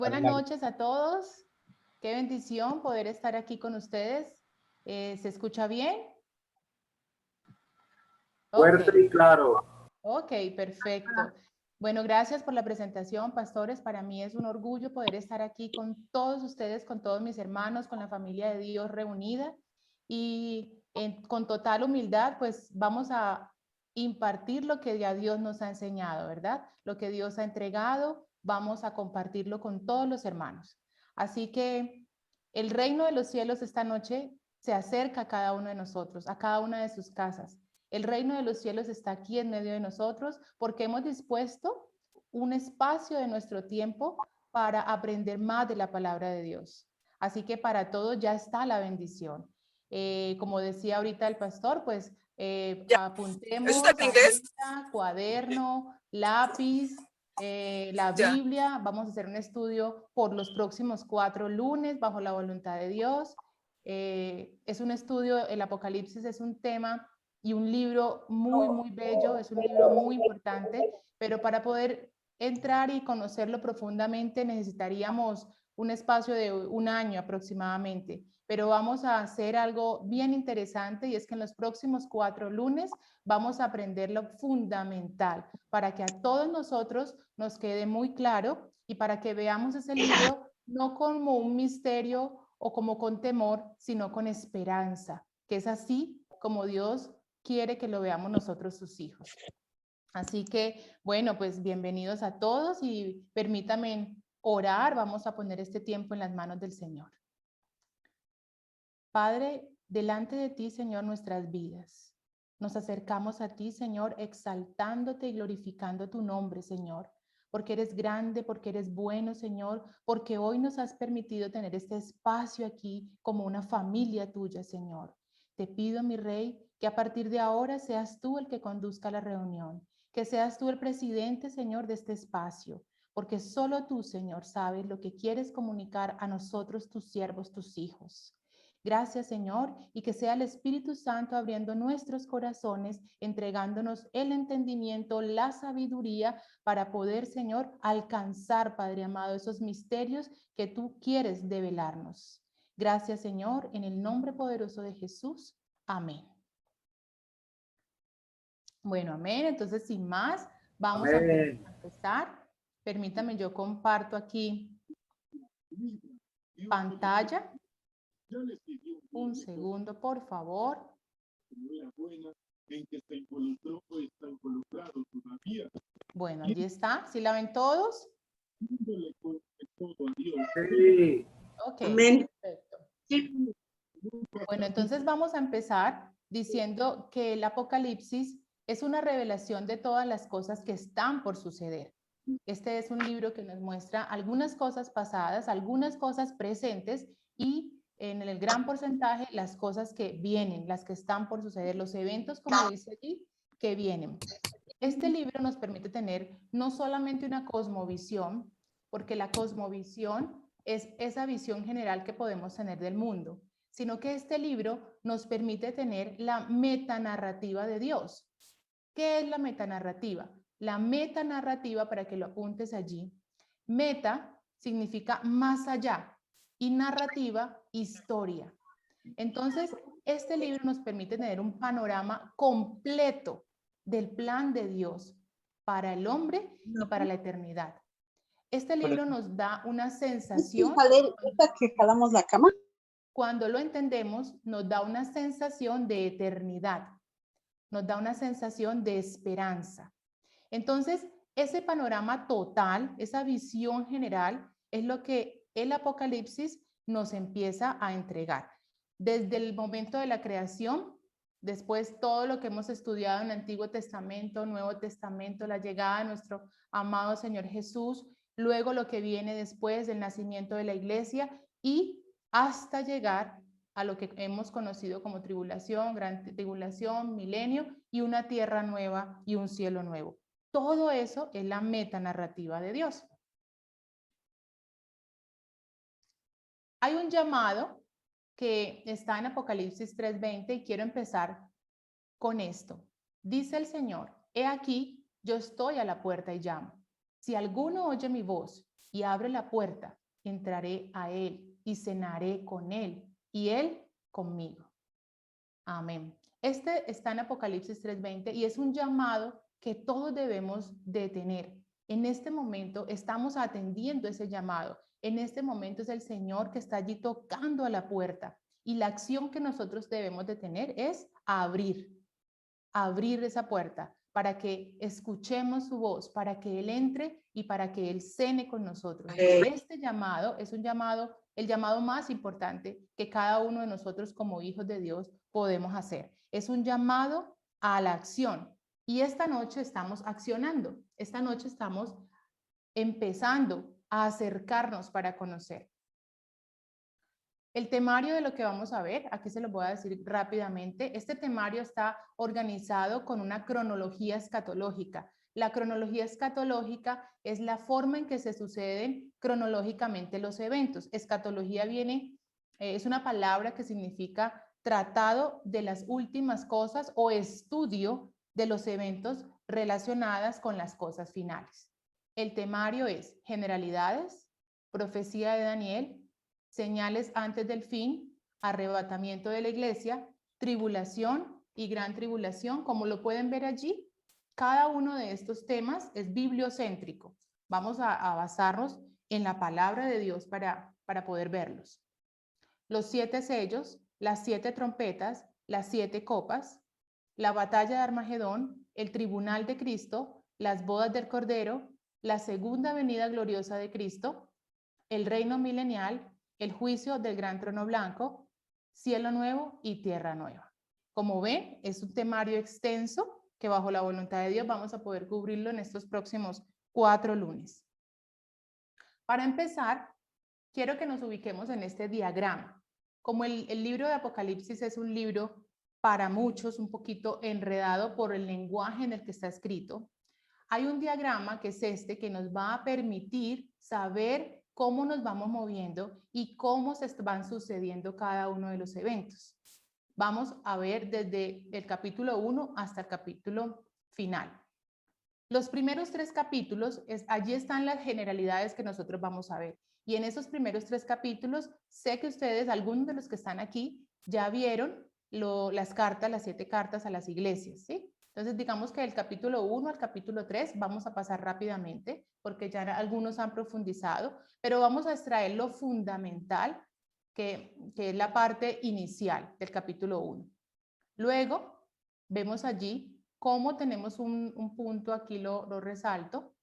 Buenas noches a todos. Qué bendición poder estar aquí con ustedes. ¿Se escucha bien? Fuerte y claro. Ok, perfecto. Bueno, gracias por la presentación, pastores. Para mí es un orgullo poder estar aquí con todos ustedes, con todos mis hermanos, con la familia de Dios reunida. Y con total humildad, pues vamos a impartir lo que ya Dios nos ha enseñado, ¿verdad? Lo que Dios ha entregado, vamos a compartirlo con todos los hermanos. Así que el reino de los cielos esta noche se acerca a cada uno de nosotros, a cada una de sus casas. El reino de los cielos está aquí en medio de nosotros porque hemos dispuesto un espacio de nuestro tiempo para aprender más de la palabra de Dios. Así que para todos ya está la bendición. Como decía ahorita el pastor, pues apuntemos agenda, cuaderno, lápiz, la Biblia. Vamos a hacer un estudio por los próximos 4 lunes bajo la voluntad de Dios. Es un estudio, el Apocalipsis es un tema y un libro muy, muy bello, es un libro muy importante, pero para poder entrar y conocerlo profundamente necesitaríamos un espacio de un año aproximadamente, pero vamos a hacer algo bien interesante y es que en los próximos 4 lunes vamos a aprender lo fundamental para que a todos nosotros nos quede muy claro y para que veamos ese libro no como un misterio o como con temor, sino con esperanza, que es así como Dios quiere que lo veamos nosotros sus hijos. Así que, bueno, pues bienvenidos a todos y permítanme orar. Vamos a poner este tiempo en las manos del Señor. Padre, delante de ti, Señor, nuestras vidas. Nos acercamos a ti, Señor, exaltándote y glorificando tu nombre, Señor, porque eres grande, porque eres bueno, Señor, porque hoy nos has permitido tener este espacio aquí como una familia tuya, Señor. Te pido, mi Rey, que a partir de ahora seas tú el que conduzca la reunión, que seas tú el presidente, Señor, de este espacio, porque solo tú, Señor, sabes lo que quieres comunicar a nosotros, tus siervos, tus hijos. Gracias, Señor, y que sea el Espíritu Santo abriendo nuestros corazones, entregándonos el entendimiento, la sabiduría para poder, Señor, alcanzar, Padre amado, esos misterios que tú quieres develarnos. Gracias, Señor, en el nombre poderoso de Jesús. Amén. Bueno, amén. Entonces, sin más, vamos a empezar. Permítame, yo comparto aquí pantalla. Un segundo, por favor. Bueno, allí está. ¿Sí la ven todos? Sí. Ok, Amén. perfecto. Bueno, entonces vamos a empezar diciendo que el Apocalipsis es una revelación de todas las cosas que están por suceder. Este es un libro que nos muestra algunas cosas pasadas, algunas cosas presentes y en el gran porcentaje las cosas que vienen, las que están por suceder, los eventos, como dice allí, que vienen. Este libro nos permite tener no solamente una cosmovisión, porque la cosmovisión es esa visión general que podemos tener del mundo, sino que este libro nos permite tener la metanarrativa de Dios. ¿Qué es la metanarrativa? La metanarrativa, para que lo apuntes allí, meta significa más allá y narrativa, historia. Entonces, este libro nos permite tener un panorama completo del plan de Dios para el hombre y para la eternidad. Este libro nos da una sensación, que jalamos la cama. cuando lo entendemos, nos da una sensación de eternidad, nos da una sensación de esperanza. Entonces, ese panorama total, esa visión general, es lo que el Apocalipsis nos empieza a entregar. Desde el momento de la creación, después todo lo que hemos estudiado en el Antiguo Testamento, Nuevo Testamento, la llegada de nuestro amado Señor Jesús, luego lo que viene después del nacimiento de la iglesia y hasta llegar a lo que hemos conocido como tribulación, gran tribulación, milenio y una tierra nueva y un cielo nuevo. Todo eso es la metanarrativa de Dios. Hay un llamado que está en Apocalipsis 3:20 y quiero empezar con esto. Dice el Señor, he aquí, yo estoy a la puerta y llamo. Si alguno oye mi voz y abre la puerta, entraré a él y cenaré con él y él conmigo. Amén. Este está en Apocalipsis 3:20 y es un llamado que todos debemos de tener. En este momento estamos atendiendo ese llamado. En este momento es el Señor que está allí tocando a la puerta y la acción que nosotros debemos de tener es abrir esa puerta para que escuchemos su voz, para que Él entre y para que Él cene con nosotros. Este llamado es un llamado, el llamado más importante que cada uno de nosotros como hijos de Dios podemos hacer. Es un llamado a la acción. Y esta noche estamos accionando. Esta noche estamos empezando a acercarnos para conocer. El temario de lo que vamos a ver, aquí se lo voy a decir rápidamente. Este temario está organizado con una cronología escatológica. La cronología escatológica es la forma en que se suceden cronológicamente los eventos. Escatología es una palabra que significa tratado de las últimas cosas o estudio de los eventos relacionadas con las cosas finales. El temario es generalidades, profecía de Daniel, señales antes del fin, arrebatamiento de la iglesia, tribulación y gran tribulación. Como lo pueden ver allí, cada uno de estos temas es bibliocéntrico. Vamos a basarnos en la palabra de Dios para poder verlos. Los 7 sellos, las 7 trompetas, las 7 copas, la batalla de Armagedón, el tribunal de Cristo, las bodas del Cordero, la segunda venida gloriosa de Cristo, el reino milenial, el juicio del gran trono blanco, cielo nuevo y tierra nueva. Como ven, es un temario extenso que bajo la voluntad de Dios vamos a poder cubrirlo en estos próximos 4 lunes. Para empezar, quiero que nos ubiquemos en este diagrama. Como el libro de Apocalipsis es un libro para muchos un poquito enredado por el lenguaje en el que está escrito, hay un diagrama que es este que nos va a permitir saber cómo nos vamos moviendo y cómo se van sucediendo cada uno de los eventos. Vamos a ver desde el capítulo 1 hasta el capítulo final. Los primeros 3 capítulos, allí están las generalidades que nosotros vamos a ver. Y en esos primeros 3 capítulos, sé que ustedes, algunos de los que están aquí, ya vieron las cartas, las 7 cartas a las iglesias, ¿sí? Entonces, digamos que del capítulo 1 al capítulo 3 vamos a pasar rápidamente, porque ya algunos han profundizado, pero vamos a extraer lo fundamental, que es la parte inicial del capítulo 1. Luego, vemos allí cómo tenemos un punto, aquí lo resalto,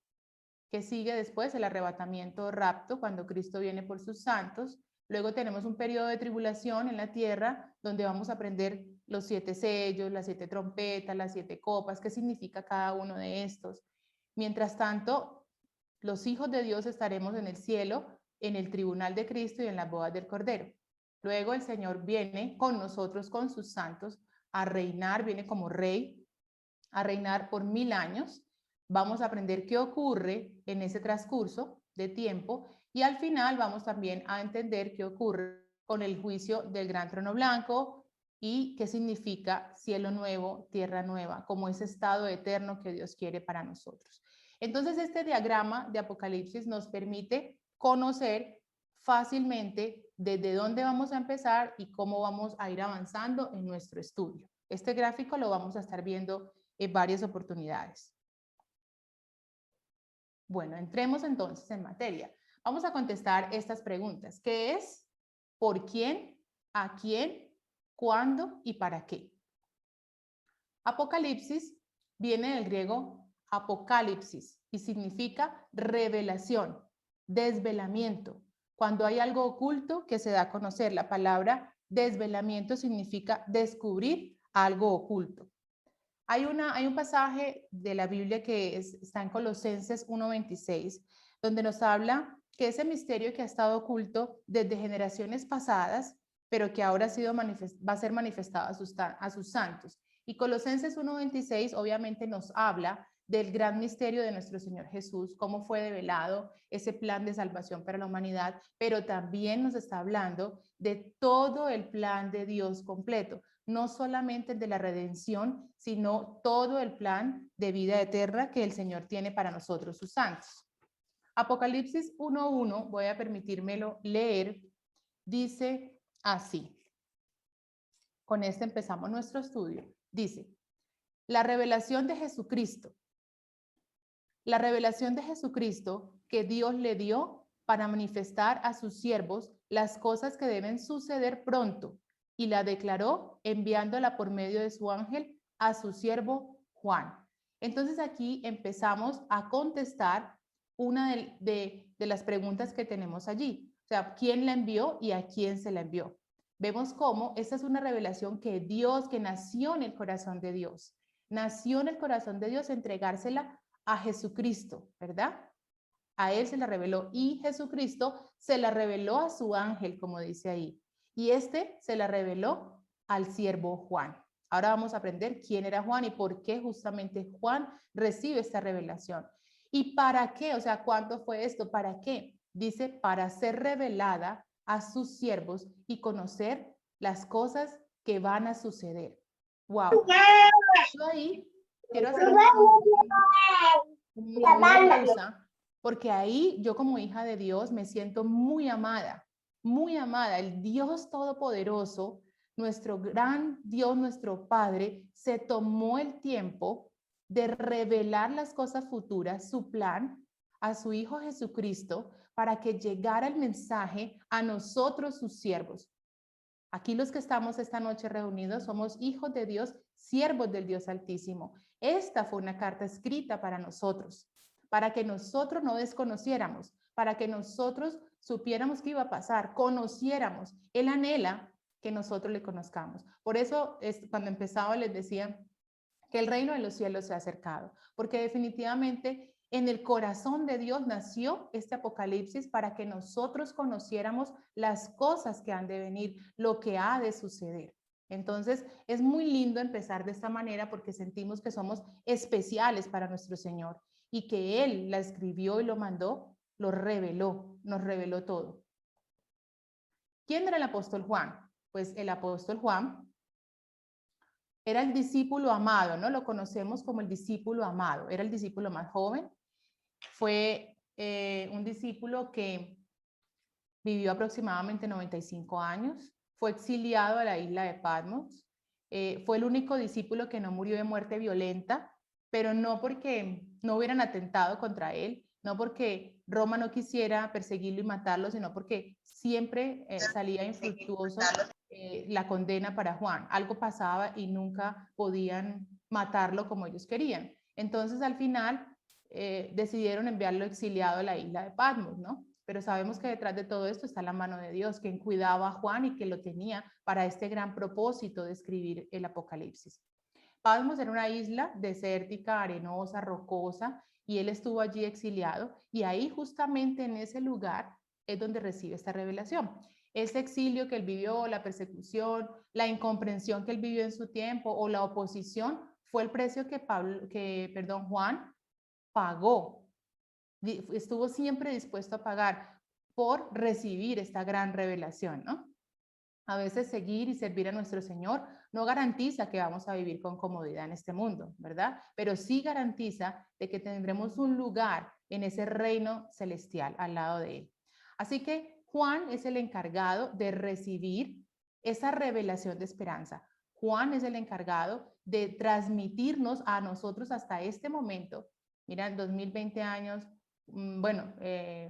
que sigue después el arrebatamiento, rapto, cuando Cristo viene por sus santos. Luego tenemos un periodo de tribulación en la tierra, donde vamos a aprender los 7 sellos, las 7 trompetas, las 7 copas, qué significa cada uno de estos. Mientras tanto, los hijos de Dios estaremos en el cielo, en el tribunal de Cristo y en las bodas del Cordero. Luego el Señor viene con nosotros, con sus santos, a reinar, viene como rey, a reinar por 1000 años. Vamos a aprender qué ocurre en ese transcurso de tiempo y al final vamos también a entender qué ocurre con el juicio del gran trono blanco y qué significa cielo nuevo, tierra nueva, como ese estado eterno que Dios quiere para nosotros. Entonces, este diagrama de Apocalipsis nos permite conocer fácilmente desde dónde vamos a empezar y cómo vamos a ir avanzando en nuestro estudio. Este gráfico lo vamos a estar viendo en varias oportunidades. Bueno, entremos entonces en materia. Vamos a contestar estas preguntas. ¿Qué es? ¿Por quién? ¿A quién? ¿Cuándo? ¿Y para qué? Apocalipsis viene del griego apocalipsis y significa revelación, desvelamiento. Cuando hay algo oculto que se da a conocer, la palabra desvelamiento significa descubrir algo oculto. Hay un pasaje de la Biblia que está en Colosenses 1:26, donde nos habla que ese misterio que ha estado oculto desde generaciones pasadas, pero que ahora va a ser manifestado a sus santos. Y Colosenses 1:26 obviamente nos habla del gran misterio de nuestro Señor Jesús, cómo fue develado ese plan de salvación para la humanidad, pero también nos está hablando de todo el plan de Dios completo, no solamente de la redención, sino todo el plan de vida eterna que el Señor tiene para nosotros, sus santos. Apocalipsis 1:1, voy a permitírmelo leer, dice así. Con este empezamos nuestro estudio. Dice, la revelación de Jesucristo. La revelación de Jesucristo que Dios le dio para manifestar a sus siervos las cosas que deben suceder pronto, y la declaró enviándola por medio de su ángel a su siervo Juan. Entonces aquí empezamos a contestar una de las preguntas que tenemos allí. O sea, ¿quién la envió y a quién se la envió? Vemos cómo esta es una revelación que Dios, que nació en el corazón de Dios. Nació en el corazón de Dios entregársela a Jesucristo, ¿verdad? A él se la reveló y Jesucristo se la reveló a su ángel, como dice ahí. Y este se la reveló al siervo Juan. Ahora vamos a aprender quién era Juan y por qué justamente Juan recibe esta revelación. ¿Y para qué? O sea, ¿cuánto fue esto? ¿Para qué? Dice, para ser revelada a sus siervos y conocer las cosas que van a suceder. ¡Wow! Yo ahí quiero hacer una pausa, porque ahí yo como hija de Dios me siento muy amada, muy amada. El Dios Todopoderoso, nuestro gran Dios, nuestro Padre, se tomó el tiempo de revelar las cosas futuras, su plan, a su Hijo Jesucristo, para que llegara el mensaje a nosotros, sus siervos. Aquí los que estamos esta noche reunidos somos hijos de Dios, siervos del Dios Altísimo. Esta fue una carta escrita para nosotros, para que nosotros no desconociéramos, para que nosotros supiéramos qué iba a pasar, conociéramos. Él anhela que nosotros le conozcamos. Por eso, cuando empezaba les decía que el reino de los cielos se ha acercado, porque definitivamente en el corazón de Dios nació este Apocalipsis para que nosotros conociéramos las cosas que han de venir, lo que ha de suceder. Entonces, es muy lindo empezar de esta manera porque sentimos que somos especiales para nuestro Señor y que Él la escribió y lo mandó, lo reveló, nos reveló todo. ¿Quién era el apóstol Juan? Pues el apóstol Juan era el discípulo amado, ¿no? Lo conocemos como el discípulo amado. Era el discípulo más joven. Fue un discípulo que vivió aproximadamente 95 años. Fue exiliado a la isla de Patmos. Fue el único discípulo que no murió de muerte violenta, pero no porque no hubieran atentado contra él, no porque Roma no quisiera perseguirlo y matarlo, sino porque siempre salía infructuoso la condena para Juan. Algo pasaba y nunca podían matarlo como ellos querían. Entonces, al final, decidieron enviarlo exiliado a la isla de Patmos, ¿no? Pero sabemos que detrás de todo esto está la mano de Dios, quien cuidaba a Juan y que lo tenía para este gran propósito de escribir el Apocalipsis. Patmos era una isla desértica, arenosa, rocosa, y él estuvo allí exiliado, y ahí justamente en ese lugar es donde recibe esta revelación. Ese exilio que él vivió, la persecución, la incomprensión que él vivió en su tiempo o la oposición, fue el precio que Juan pagó. Estuvo siempre dispuesto a pagar por recibir esta gran revelación, ¿no? A veces seguir y servir a nuestro Señor no garantiza que vamos a vivir con comodidad en este mundo, ¿verdad? Pero sí garantiza de que tendremos un lugar en ese reino celestial al lado de Él. Así que Juan es el encargado de recibir esa revelación de esperanza. Juan es el encargado de transmitirnos a nosotros hasta este momento. Mira, 2020 años, bueno,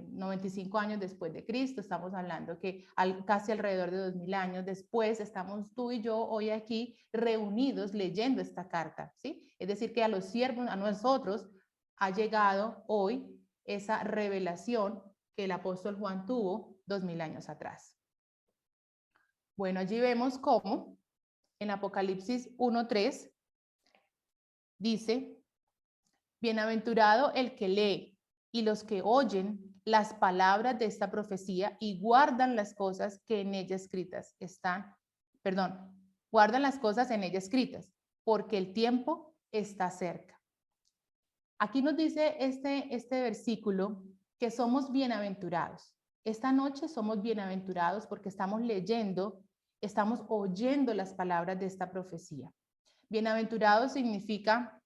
95 años después de Cristo, estamos hablando que casi alrededor de 2000 años después estamos tú y yo hoy aquí reunidos leyendo esta carta, ¿sí? Es decir, que a los siervos, a nosotros, ha llegado hoy esa revelación que el apóstol Juan tuvo 2000 años atrás. Bueno, allí vemos cómo en Apocalipsis 1:3 dice, bienaventurado el que lee y los que oyen las palabras de esta profecía y guardan las cosas que en ella escritas están, guardan las cosas en ella escritas, porque el tiempo está cerca. Aquí nos dice este versículo que somos bienaventurados. Esta noche somos bienaventurados porque estamos leyendo, estamos oyendo las palabras de esta profecía. Bienaventurados significa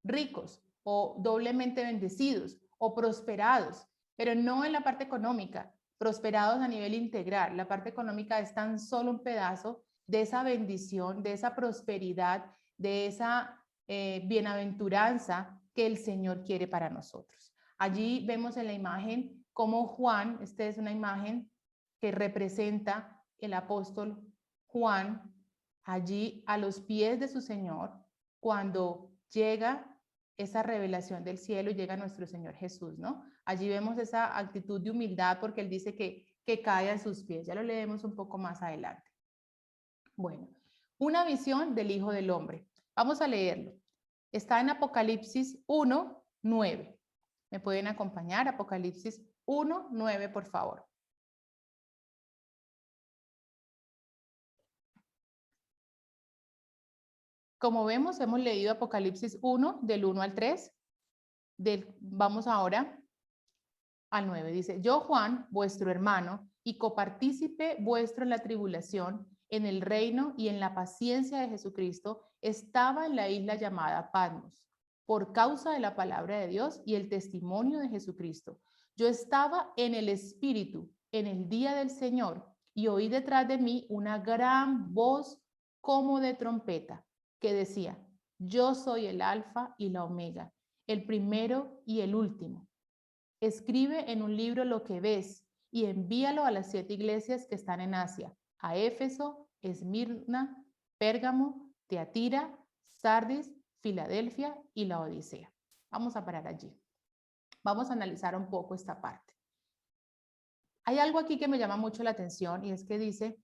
ricos o doblemente bendecidos o prosperados, pero no en la parte económica, prosperados a nivel integral. La parte económica es tan solo un pedazo de esa bendición, de esa prosperidad, de esa bienaventuranza que el Señor quiere para nosotros. Allí vemos en la imagen cómo Juan, esta es una imagen que representa el apóstol Juan, allí a los pies de su Señor, cuando llega esa revelación del cielo y llega nuestro Señor Jesús, ¿no? Allí vemos esa actitud de humildad porque él dice que cae a sus pies. Ya lo leemos un poco más adelante. Bueno, una visión del Hijo del Hombre. Vamos a leerlo. Está en Apocalipsis 1, 9. ¿Me pueden acompañar? Apocalipsis 1, 9, por favor. Como vemos, hemos leído Apocalipsis 1, del 1 al 3. Vamos ahora al 9. Dice, yo, Juan, vuestro hermano, y copartícipe vuestro en la tribulación, en el reino y en la paciencia de Jesucristo, estaba en la isla llamada Patmos, por causa de la palabra de Dios y el testimonio de Jesucristo. Yo estaba en el Espíritu, en el día del Señor, y oí detrás de mí una gran voz como de trompeta, que decía, yo soy el Alfa y la Omega, el primero y el último. Escribe en un libro lo que ves y envíalo a las 7 iglesias que están en Asia, a Éfeso, Esmirna, Pérgamo, Teatira, Sardis, Filadelfia y la Odisea. Vamos a parar allí. Vamos a analizar un poco esta parte. Hay algo aquí que me llama mucho la atención y es que dice,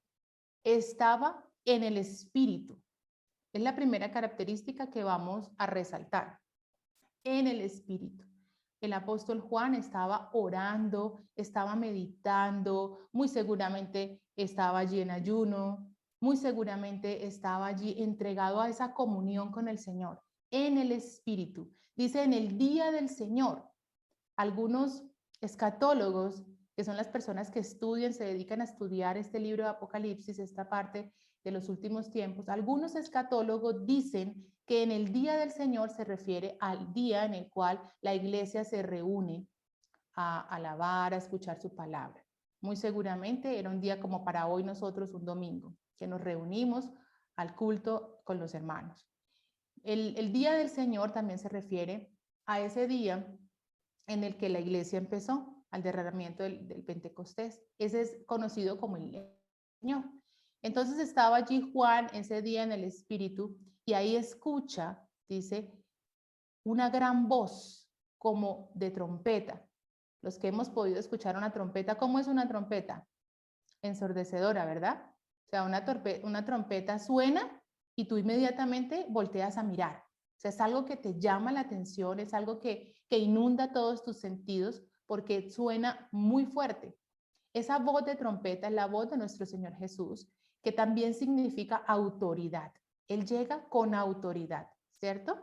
estaba en el Espíritu. Es la primera característica que vamos a resaltar. En el Espíritu. El apóstol Juan estaba orando, estaba meditando, muy seguramente estaba allí en ayuno, muy seguramente estaba allí entregado a esa comunión con el Señor, en el Espíritu. Dice, en el día del Señor. Algunos escatólogos, que son las personas que estudian, se dedican a estudiar este libro de Apocalipsis, esta parte de los últimos tiempos, algunos escatólogos dicen que en el día del Señor se refiere al día en el cual la iglesia se reúne a alabar, a escuchar su palabra. Muy seguramente era un día como para hoy nosotros, un domingo, que nos reunimos al culto con los hermanos. El día del Señor también se refiere a ese día en el que la iglesia empezó, al derramamiento del Pentecostés. Ese es conocido como el Señor. Entonces estaba allí Juan ese día en el Espíritu y ahí escucha, dice, una gran voz como de trompeta. Los que hemos podido escuchar una trompeta, ¿cómo es una trompeta? Ensordecedora, ¿verdad? O sea, una trompeta suena y tú inmediatamente volteas a mirar. O sea, es algo que te llama la atención, es algo que inunda todos tus sentidos porque suena muy fuerte. Esa voz de trompeta es la voz de nuestro Señor Jesús, que también significa autoridad. Él llega con autoridad, ¿cierto?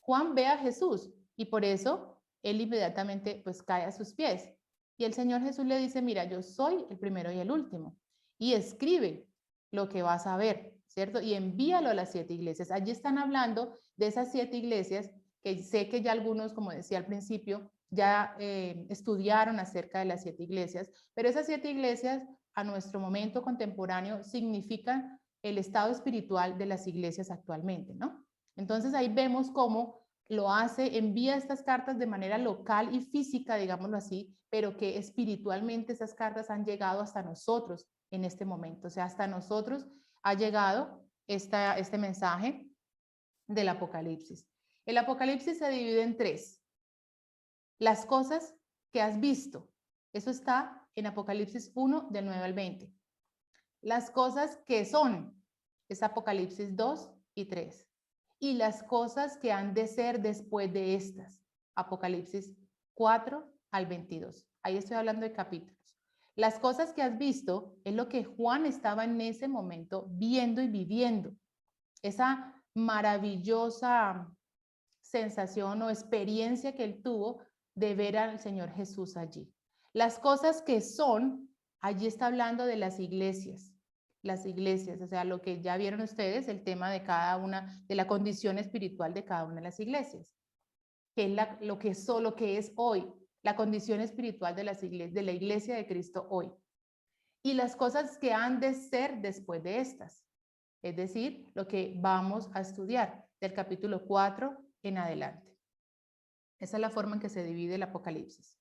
Juan ve a Jesús y por eso él inmediatamente pues cae a sus pies. Y el Señor Jesús le dice, mira, yo soy el primero y el último. Y escribe lo que vas a ver, ¿cierto? Y envíalo a las 7 iglesias. Allí están hablando de esas 7 iglesias que sé que ya algunos, como decía al principio, ya estudiaron acerca de las 7 iglesias, pero esas 7 iglesias a nuestro momento contemporáneo significan el estado espiritual de las iglesias actualmente, ¿no? Entonces ahí vemos cómo lo hace, envía estas cartas de manera local y física, digámoslo así, pero que espiritualmente esas cartas han llegado hasta nosotros en este momento, o sea, hasta nosotros ha llegado este mensaje del Apocalipsis. El Apocalipsis se divide en 3. Las cosas que has visto, eso está en Apocalipsis 1, del 9 al 20. Las cosas que son, es Apocalipsis 2 y 3. Y las cosas que han de ser después de estas, Apocalipsis 4 al 22. Ahí estoy hablando de capítulos. Las cosas que has visto es lo que Juan estaba en ese momento viendo y viviendo. Esa maravillosa sensación o experiencia que él tuvo de ver al Señor Jesús allí. Las cosas que son, allí está hablando de las iglesias, o sea, lo que ya vieron ustedes, el tema de cada una, de la condición espiritual de cada una de las iglesias, que es lo que es hoy. la condición espiritual de la iglesia de Cristo hoy y las cosas que han de ser después de estas, es decir, lo que vamos a estudiar del capítulo 4 en adelante. Esa es la forma en que se divide el Apocalipsis.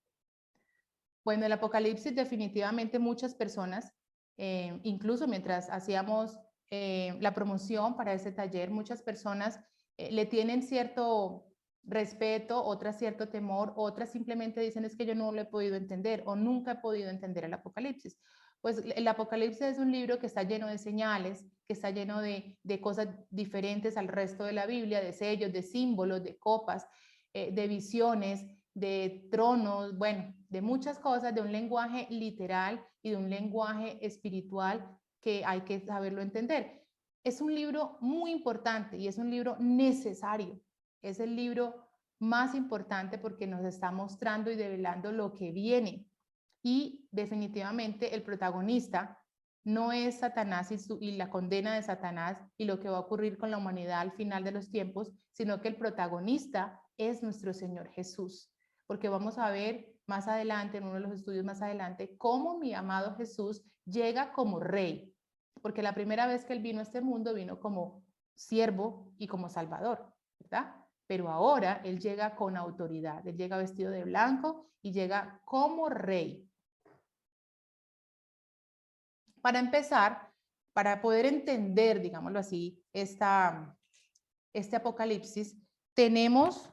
Bueno, el Apocalipsis definitivamente muchas personas, incluso mientras hacíamos la promoción para ese taller, muchas personas le tienen cierto respeto, otras cierto temor, otras simplemente dicen es que yo no lo he podido entender o nunca he podido entender el Apocalipsis. Pues el Apocalipsis es un libro que está lleno de señales, que está lleno de cosas diferentes al resto de la Biblia, de sellos, de símbolos, de copas, de visiones, de tronos, bueno, de muchas cosas, de un lenguaje literal y de un lenguaje espiritual que hay que saberlo entender. Es un libro muy importante y es un libro necesario. Es el libro más importante porque nos está mostrando y develando lo que viene. Y definitivamente el protagonista no es Satanás y la condena de Satanás y lo que va a ocurrir con la humanidad al final de los tiempos, sino que el protagonista es nuestro Señor Jesús. Porque vamos a ver más adelante, en uno de los estudios más adelante, cómo mi amado Jesús llega como rey. Porque la primera vez que él vino a este mundo vino como siervo y como salvador, ¿verdad? Pero ahora él llega con autoridad, él llega vestido de blanco y llega como rey. Para empezar, para poder entender, digámoslo así, este Apocalipsis, tenemos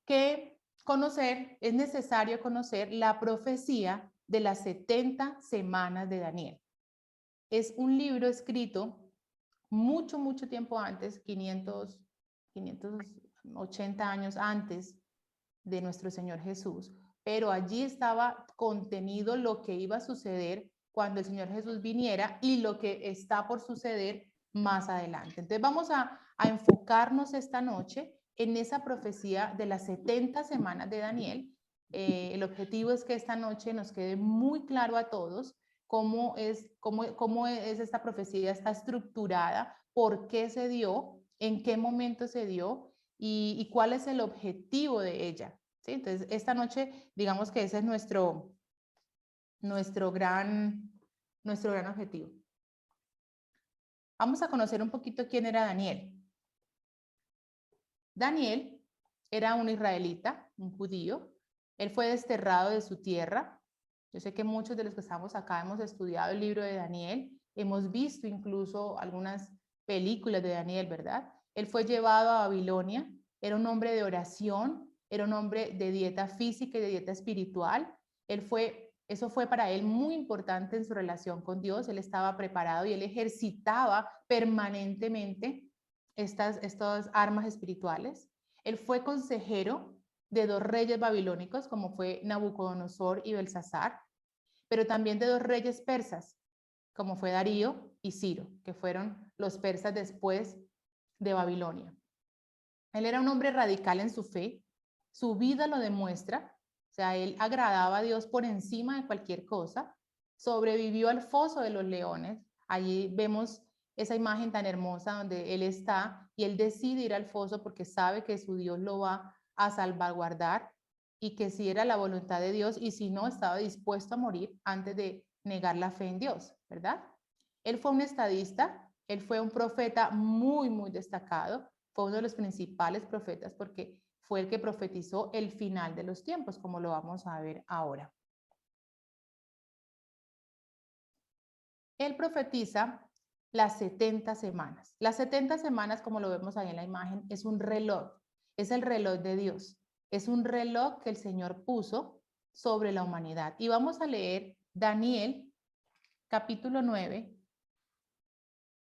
que conocer, es necesario conocer la profecía de las 70 semanas de Daniel. Es un libro escrito mucho tiempo antes, 580 años antes de nuestro Señor Jesús, pero allí estaba contenido lo que iba a suceder cuando el Señor Jesús viniera y lo que está por suceder más adelante. Entonces vamos a enfocarnos esta noche en esa profecía de las 70 semanas de Daniel. El objetivo es que esta noche nos quede muy claro a todos cómo es esta profecía, está estructurada, por qué se dio, en qué momento se dio y cuál es el objetivo de ella. ¿Sí? Entonces, esta noche, digamos que ese es nuestro gran objetivo. Vamos a conocer un poquito quién era Daniel. Daniel era un israelita, un judío. Él fue desterrado de su tierra. Yo sé que muchos de los que estamos acá hemos estudiado el libro de Daniel, hemos visto incluso algunas películas de Daniel, ¿verdad? Él fue llevado a Babilonia, era un hombre de oración, era un hombre de dieta física y de dieta espiritual. Eso fue para él muy importante en su relación con Dios. Él estaba preparado y él ejercitaba permanentemente estas armas espirituales. Él fue consejero de 2 reyes babilónicos, como fue Nabucodonosor y Belsasar, pero también de 2 reyes persas, como fue Darío y Ciro, que fueron los persas después de Babilonia. Él era un hombre radical en su fe, su vida lo demuestra, o sea, él agradaba a Dios por encima de cualquier cosa, sobrevivió al foso de los leones, allí vemos esa imagen tan hermosa donde él está y él decide ir al foso porque sabe que su Dios lo va a salvaguardar y que si era la voluntad de Dios y si no, estaba dispuesto a morir antes de negar la fe en Dios, ¿verdad? Él fue un estadista, él fue un profeta muy destacado, fue uno de los principales profetas porque fue el que profetizó el final de los tiempos, como lo vamos a ver ahora. Él profetiza las 70 semanas. Las 70 semanas, como lo vemos ahí en la imagen, es un reloj, es el reloj de Dios. Es un reloj que el Señor puso sobre la humanidad. Y vamos a leer Daniel, capítulo 9,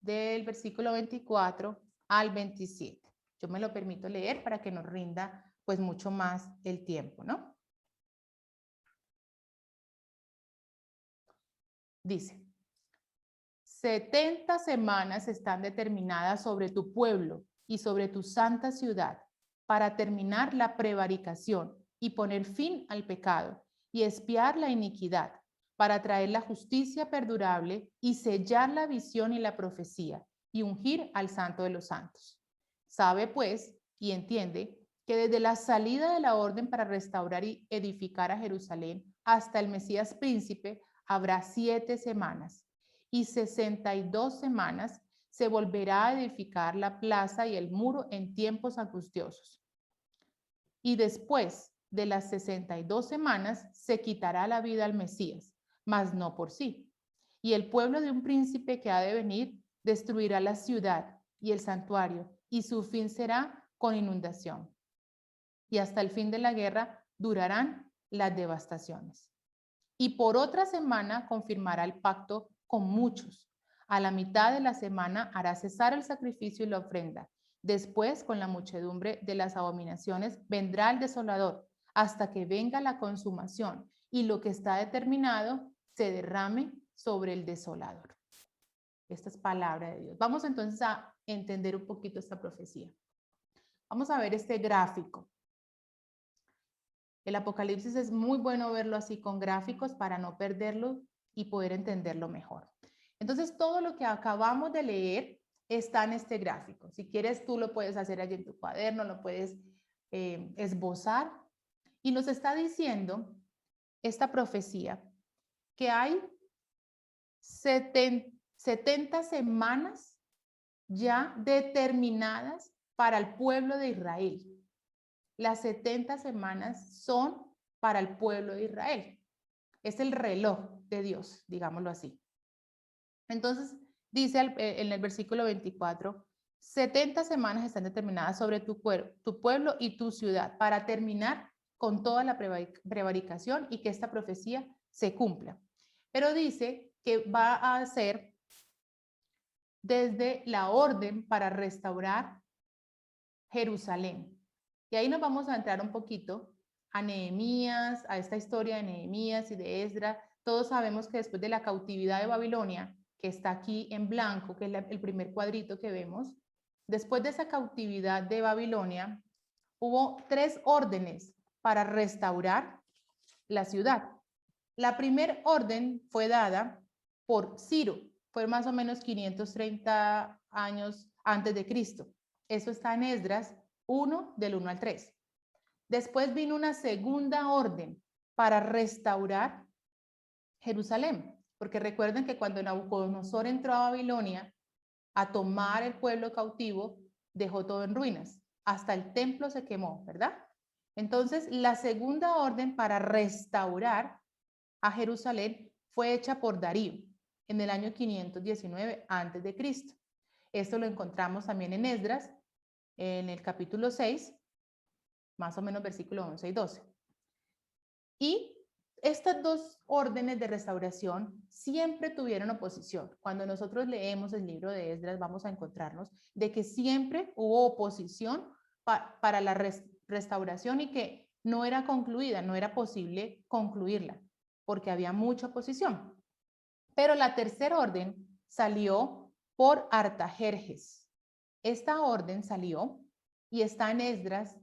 del versículo 24 al 27. Yo me lo permito leer para que nos rinda pues mucho más el tiempo, ¿no? Dice: 70 semanas están determinadas sobre tu pueblo y sobre tu santa ciudad para terminar la prevaricación y poner fin al pecado y expiar la iniquidad, para traer la justicia perdurable y sellar la visión y la profecía y ungir al santo de los santos. Sabe pues y entiende que desde la salida de la orden para restaurar y edificar a Jerusalén hasta el Mesías príncipe habrá 7 semanas, y 62 semanas se volverá a edificar la plaza y el muro en tiempos angustiosos. Y después de las 62 semanas se quitará la vida al Mesías, mas no por sí. Y el pueblo de un príncipe que ha de venir destruirá la ciudad y el santuario, y su fin será con inundación. Y hasta el fin de la guerra durarán las devastaciones. Y por otra semana confirmará el pacto con muchos. A la mitad de la semana hará cesar el sacrificio y la ofrenda. Después, con la muchedumbre de las abominaciones, vendrá el desolador, hasta que venga la consumación y lo que está determinado se derrame sobre el desolador. Esta es palabra de Dios. Vamos entonces a entender un poquito esta profecía. Vamos a ver este gráfico. El Apocalipsis es muy bueno verlo así con gráficos para no perderlo y poder entenderlo mejor. Entonces, todo lo que acabamos de leer está en este gráfico. Si quieres, tú lo puedes hacer allí en tu cuaderno, lo puedes esbozar. Y nos está diciendo esta profecía que hay 70 semanas ya determinadas para el pueblo de Israel. Las 70 semanas son para el pueblo de Israel. Es el reloj de Dios, digámoslo así. Entonces, dice en el versículo 24, 70 semanas están determinadas sobre tu pueblo y tu ciudad para terminar con toda la prevaricación y que esta profecía se cumpla. Pero dice que va a ser desde la orden para restaurar Jerusalén. Y ahí nos vamos a entrar un poquito a Nehemías, a esta historia de Nehemías y de Esdras. Todos sabemos que después de la cautividad de Babilonia, que está aquí en blanco, que es el primer cuadrito que vemos, después de esa cautividad de Babilonia, hubo 3 órdenes para restaurar la ciudad. La primera orden fue dada por Ciro, fue más o menos 530 años antes de Cristo. Eso está en Esdras 1, del 1 al 3. Después vino una segunda orden para restaurar Jerusalén, porque recuerden que cuando Nabucodonosor entró a Babilonia a tomar el pueblo cautivo, dejó todo en ruinas, hasta el templo se quemó, ¿verdad? Entonces, la segunda orden para restaurar a Jerusalén fue hecha por Darío en el año 519 antes de Cristo. Esto lo encontramos también en Esdras, en el capítulo 6, más o menos versículo 11 y 12. Y estas 2 órdenes de restauración siempre tuvieron oposición. Cuando nosotros leemos el libro de Esdras, vamos a encontrarnos de que siempre hubo oposición para la restauración y que no era concluida, no era posible concluirla, porque había mucha oposición. Pero la tercera orden salió por Artajerjes. Esta orden salió y está en Esdras,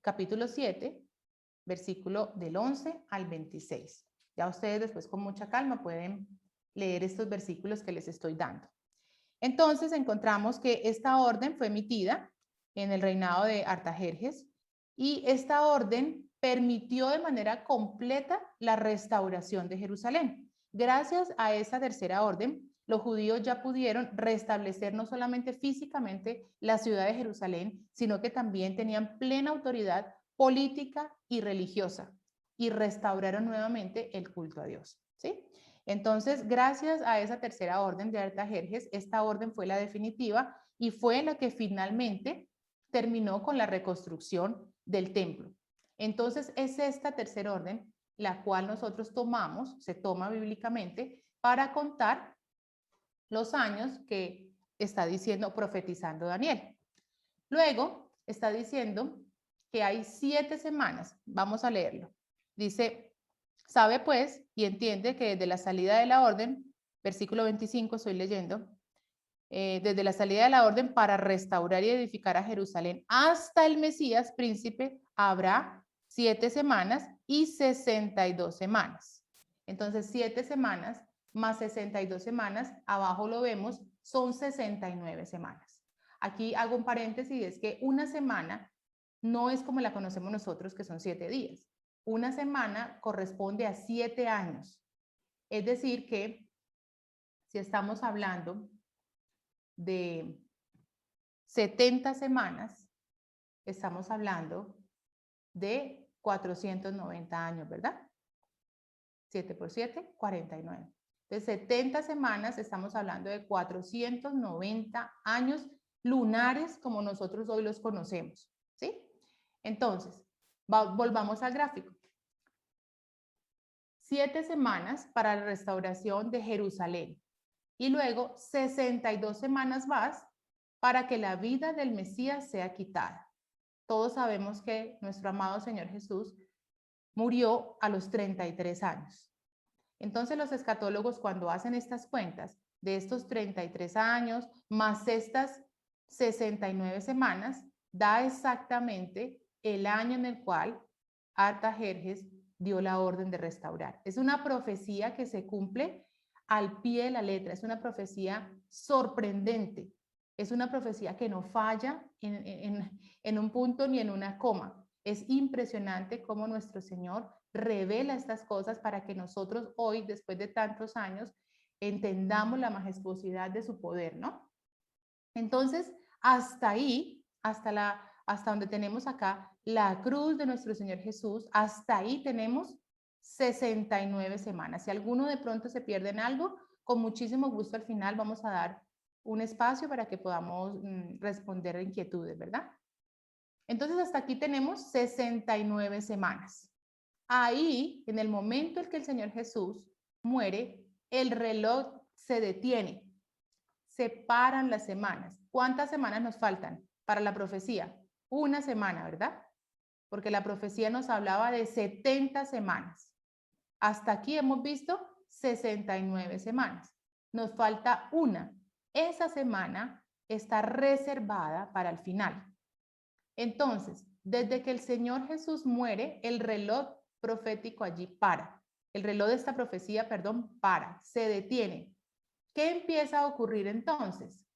capítulo 7, versículo del 11 al 26. Ya ustedes después con mucha calma pueden leer estos versículos que les estoy dando. Entonces encontramos que esta orden fue emitida en el reinado de Artajerjes y esta orden permitió de manera completa la restauración de Jerusalén. Gracias a esa tercera orden, los judíos ya pudieron restablecer no solamente físicamente la ciudad de Jerusalén, sino que también tenían plena autoridad política y religiosa y restauraron nuevamente el culto a Dios, ¿sí? Entonces, gracias a esa tercera orden de Artajerjes, esta orden fue la definitiva y fue la que finalmente terminó con la reconstrucción del templo. Entonces, es esta tercera orden la cual nosotros tomamos, se toma bíblicamente para contar los años que está diciendo, profetizando Daniel. Luego, está diciendo que hay 7 semanas. Vamos a leerlo. Dice, sabe pues y entiende que desde la salida de la orden, versículo 25 estoy leyendo, desde la salida de la orden para restaurar y edificar a Jerusalén hasta el Mesías príncipe habrá 7 semanas y 62 semanas. Entonces 7 semanas más 62 semanas, abajo lo vemos, son 69 semanas. Aquí hago un paréntesis, es que una semana no es como la conocemos nosotros, que son 7 días. Una semana corresponde a 7 años. Es decir que si estamos hablando de 70 semanas, estamos hablando de 490 años, ¿verdad? 7 por 7, 49. Entonces, 70 semanas, estamos hablando de 490 años lunares como nosotros hoy los conocemos, ¿sí? Entonces, volvamos al gráfico. 7 semanas para la restauración de Jerusalén y luego 62 semanas más para que la vida del Mesías sea quitada. Todos sabemos que nuestro amado Señor Jesús murió a los 33 años. Entonces los escatólogos, cuando hacen estas cuentas de estos 33 años más estas 69 semanas, da exactamente el año en el cual Artajerjes dio la orden de restaurar. Es una profecía que se cumple al pie de la letra, es una profecía sorprendente, es una profecía que no falla en un punto ni en una coma. Es impresionante cómo nuestro Señor revela estas cosas para que nosotros hoy, después de tantos años, entendamos la majestuosidad de su poder, ¿no? Entonces, hasta ahí, hasta donde tenemos acá la cruz de nuestro Señor Jesús, hasta ahí tenemos 69 semanas. Si alguno de pronto se pierde en algo, con muchísimo gusto al final vamos a dar un espacio para que podamos responder a inquietudes, ¿verdad? Entonces, hasta aquí tenemos 69 semanas. Ahí, en el momento en que el Señor Jesús muere, el reloj se detiene. Se paran las semanas. ¿Cuántas semanas nos faltan para la profecía? Una semana, ¿verdad? Porque la profecía nos hablaba de 70 semanas. Hasta aquí hemos visto 69 semanas. Nos falta una. Esa semana está reservada para el final. Entonces, desde que el Señor Jesús muere, el reloj profético allí para. El reloj de esta profecía, perdón, para, se detiene. ¿Qué empieza a ocurrir entonces?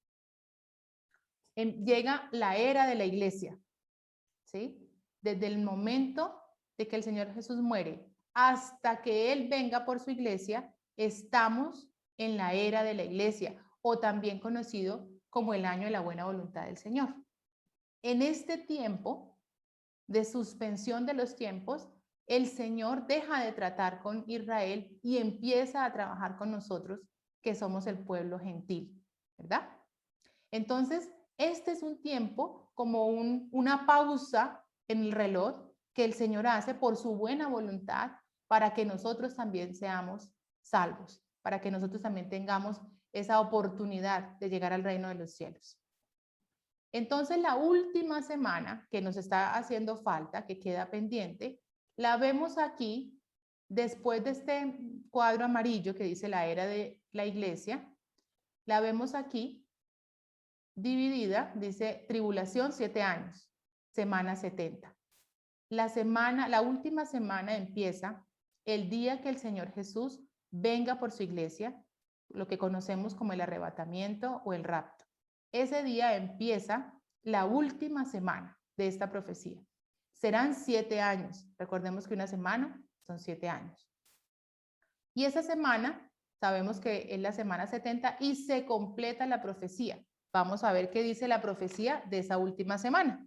Llega la era de la iglesia, ¿sí? Desde el momento de que el Señor Jesús muere hasta que Él venga por su iglesia, estamos en la era de la iglesia, o también conocido como el año de la buena voluntad del Señor. En este tiempo de suspensión de los tiempos, el Señor deja de tratar con Israel y empieza a trabajar con nosotros, que somos el pueblo gentil, ¿verdad? Entonces, este es un tiempo como una pausa en el reloj que el Señor hace por su buena voluntad para que nosotros también seamos salvos, para que nosotros también tengamos esa oportunidad de llegar al reino de los cielos. Entonces, la última semana que nos está haciendo falta, que queda pendiente, la vemos aquí después de este cuadro amarillo que dice la era de la iglesia. La vemos aquí dividida, dice tribulación 7 años, semana 70. La última semana empieza el día que el Señor Jesús venga por su iglesia, lo que conocemos como el arrebatamiento o el rapto. Ese día empieza la última semana de esta profecía. Serán 7 años. Recordemos que una semana son 7 años. Y esa semana, sabemos que es la semana 70 y se completa la profecía. Vamos a ver qué dice la profecía de esa última semana.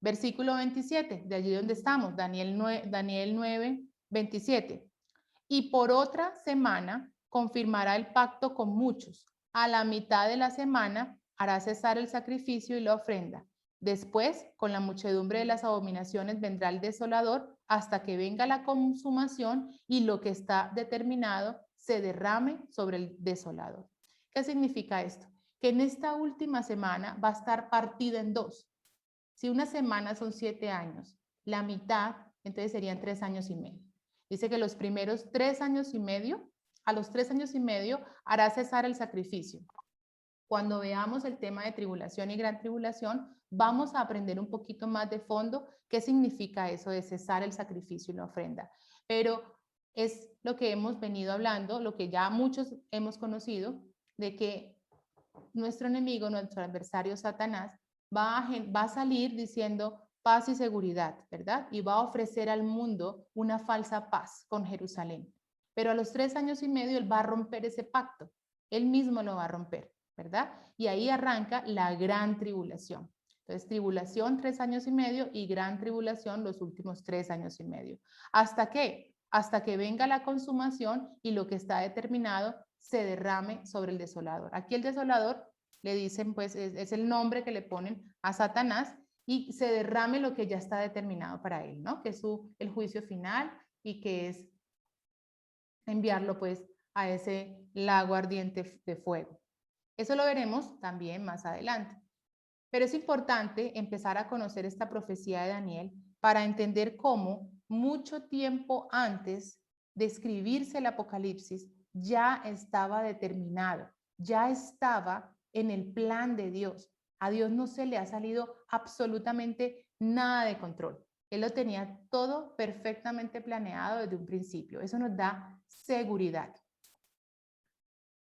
Versículo 27, de allí donde estamos, Daniel 9, 27. Y por otra semana confirmará el pacto con muchos. A la mitad de la semana hará cesar el sacrificio y la ofrenda. Después, con la muchedumbre de las abominaciones, vendrá el desolador hasta que venga la consumación y lo que está determinado se derrame sobre el desolador. ¿Qué significa esto? Que en esta última semana va a estar partida en dos. Si una semana son 7 años, la mitad, entonces serían 3 años y medio. Dice que los primeros 3 años y medio, a los 3 años y medio, hará cesar el sacrificio. Cuando veamos el tema de tribulación y gran tribulación, vamos a aprender un poquito más de fondo qué significa eso de cesar el sacrificio y la ofrenda. Pero es lo que hemos venido hablando, lo que ya muchos hemos conocido, de que nuestro enemigo, nuestro adversario Satanás, va a salir diciendo paz y seguridad, ¿verdad? Y va a ofrecer al mundo una falsa paz con Jerusalén. Pero a los 3 años y medio él va a romper ese pacto. Él mismo lo va a romper, ¿verdad? Y ahí arranca la gran tribulación. Entonces, tribulación 3 años y medio y gran tribulación los últimos 3 años y medio. ¿Hasta qué? Hasta que venga la consumación y lo que está determinado se derrame sobre el desolador. Aquí el desolador le dicen, pues, es el nombre que le ponen a Satanás, y se derrame lo que ya está determinado para él, ¿no? Que es el juicio final y que es enviarlo, pues, a ese lago ardiente de fuego. Eso lo veremos también más adelante. Pero es importante empezar a conocer esta profecía de Daniel para entender cómo mucho tiempo antes de escribirse el Apocalipsis ya estaba determinado, ya estaba en el plan de Dios. A Dios no se le ha salido absolutamente nada de control. Él lo tenía todo perfectamente planeado desde un principio. Eso nos da seguridad.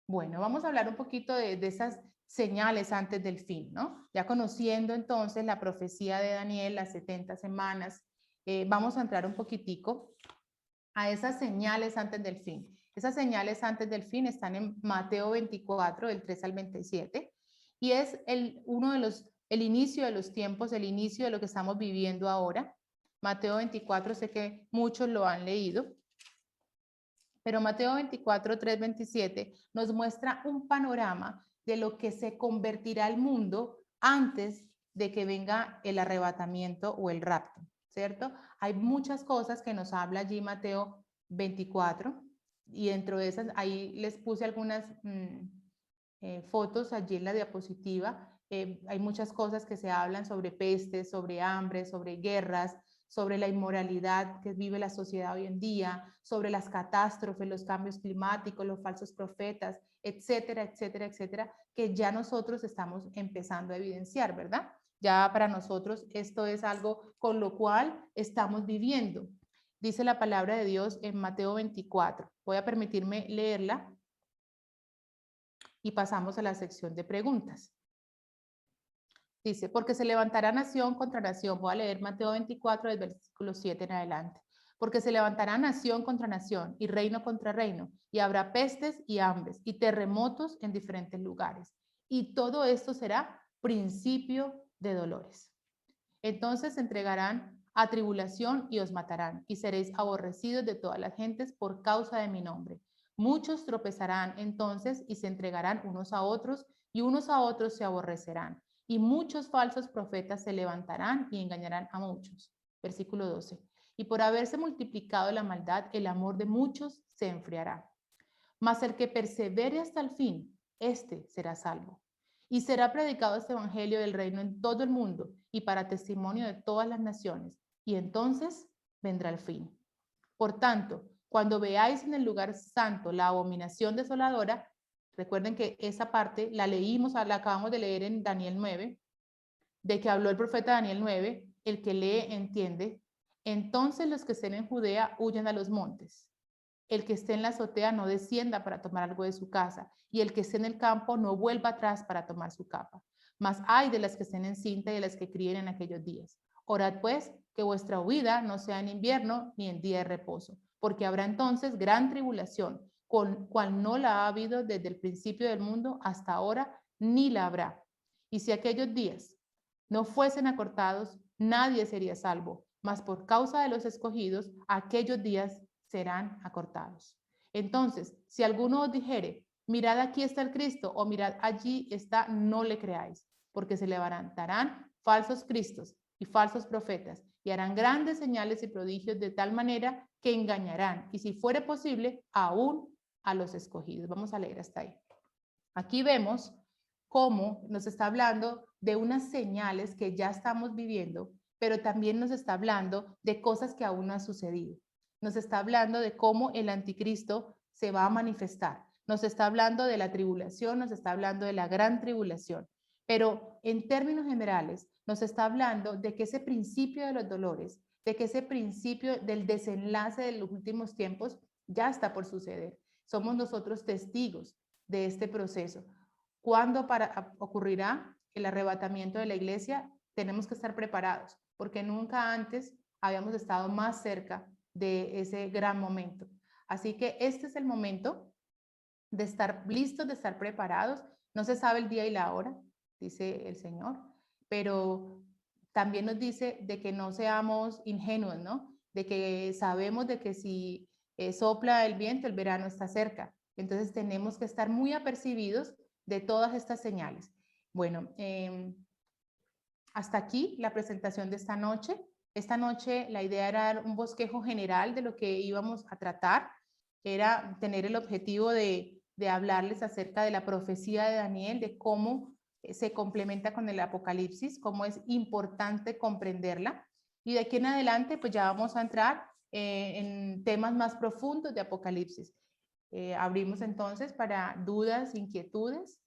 Bueno, vamos a hablar un poquito de esas señales antes del fin, ¿no? Ya conociendo entonces la profecía de Daniel, las 70 semanas, vamos a entrar un poquitico a esas señales antes del fin. Esas señales antes del fin están en Mateo 24, del 3 al 27, y es el inicio de los tiempos, el inicio de lo que estamos viviendo ahora. Mateo 24, sé que muchos lo han leído. Pero Mateo 24, 3, 27 nos muestra un panorama de lo que se convertirá el mundo antes de que venga el arrebatamiento o el rapto, ¿cierto? Hay muchas cosas que nos habla allí Mateo 24, y dentro de esas, ahí les puse algunas fotos allí en la diapositiva. Hay muchas cosas que se hablan sobre pestes, sobre hambre, sobre guerras, sobre la inmoralidad que vive la sociedad hoy en día, sobre las catástrofes, los cambios climáticos, los falsos profetas, etcétera, etcétera, etcétera, que ya nosotros estamos empezando a evidenciar, ¿verdad? Ya para nosotros esto es algo con lo cual estamos viviendo. Dice la palabra de Dios en Mateo 24. Voy a permitirme leerla y pasamos a la sección de preguntas. Dice, porque se levantará nación contra nación. Voy a leer Mateo 24, del versículo 7 en adelante. Porque se levantará nación contra nación y reino contra reino, y habrá pestes y hambres y terremotos en diferentes lugares. Y todo esto será principio de dolores. Entonces se entregarán a tribulación y os matarán, y seréis aborrecidos de todas las gentes por causa de mi nombre. Muchos tropezarán entonces y se entregarán unos a otros, y unos a otros se aborrecerán. Y muchos falsos profetas se levantarán y engañarán a muchos. Versículo 12. Y por haberse multiplicado la maldad, el amor de muchos se enfriará. Mas el que persevere hasta el fin, este será salvo. Y será predicado este evangelio del reino en todo el mundo y para testimonio de todas las naciones. Y entonces vendrá el fin. Por tanto, cuando veáis en el lugar santo la abominación desoladora, recuerden que esa parte la leímos, la acabamos de leer en Daniel 9, de que habló el profeta Daniel 9, el que lee entiende. Entonces los que estén en Judea huyan a los montes. El que esté en la azotea no descienda para tomar algo de su casa, y el que esté en el campo no vuelva atrás para tomar su capa. Mas hay de las que estén en cinta y de las que críen en aquellos días. Orad pues que vuestra huida no sea en invierno ni en día de reposo, porque habrá entonces gran tribulación, cual no la ha habido desde el principio del mundo hasta ahora, ni la habrá. Y si aquellos días no fuesen acortados, nadie sería salvo, mas por causa de los escogidos, aquellos días serán acortados. Entonces, si alguno os dijere, mirad aquí está el Cristo, o mirad allí está, no le creáis, porque se levantarán falsos cristos y falsos profetas, y harán grandes señales y prodigios de tal manera que engañarán, y si fuere posible, aún a los escogidos. Vamos a leer hasta ahí. Aquí vemos cómo nos está hablando de unas señales que ya estamos viviendo, pero también nos está hablando de cosas que aún no han sucedido. Nos está hablando de cómo el anticristo se va a manifestar. Nos está hablando de la tribulación, nos está hablando de la gran tribulación. Pero en términos generales, nos está hablando de que ese principio de los dolores, de que ese principio del desenlace de los últimos tiempos ya está por suceder. Somos nosotros testigos de este proceso. ¿Cuándo ocurrirá? el arrebatamiento de la iglesia, tenemos que estar preparados, porque nunca antes habíamos estado más cerca de ese gran momento. Así que este es el momento de estar listos, de estar preparados. No se sabe el día y la hora, dice el Señor, pero también nos dice de que no seamos ingenuos, ¿no? De que sabemos de que si sopla el viento, el verano está cerca. Entonces tenemos que estar muy apercibidos de todas estas señales. Bueno, hasta aquí la presentación de esta noche. Esta noche la idea era dar un bosquejo general de lo que íbamos a tratar. Era tener el objetivo de hablarles acerca de la profecía de Daniel, de cómo se complementa con el Apocalipsis, cómo es importante comprenderla. Y de aquí en adelante, pues ya vamos a entrar en temas más profundos de Apocalipsis. Abrimos entonces para dudas, inquietudes.